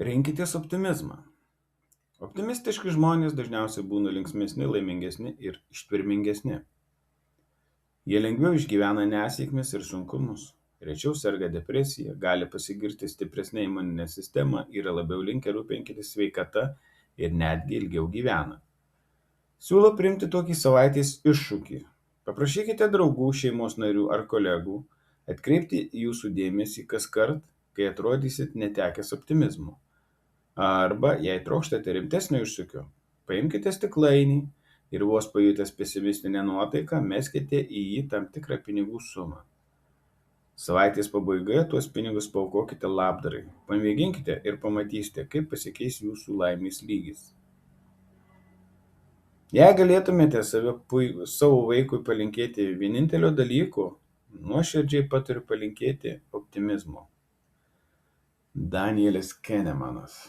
Rinkitės optimizmą. Optimistiški žmonės dažniausiai būna linksmesni, laimingesni ir ištvermingesni. Jie lengviau išgyvena nesėkmes ir sunkumus, rečiau serga depresija, gali pasigirti stipresnė imuninė sistema, yra labiau linkę rūpintis sveikata ir netgi ilgiau gyvena. Siūlau priimti tokį savaitės iššūkį. Paprašykite draugų, šeimos narių ar kolegų atkreipti jūsų dėmesį kaskart, kai atrodysit netekęs optimizmo. Arba, jei trokštate rimtesnio iššūkio, paimkite stiklainį ir vos pajutęs pesimistinę nuotaiką, meskite į jį tam tikrą pinigų sumą. Savaitės pabaigoje tuos pinigus paaukokite labdarai. Pamėginkite ir pamatysite, kaip pasikeis jūsų laimės lygis. Jei galėtumėte savo vaikui palinkėti vienintelio dalyko, nuoširdžiai patariu palinkėti optimizmo. Danielis Kenemanas.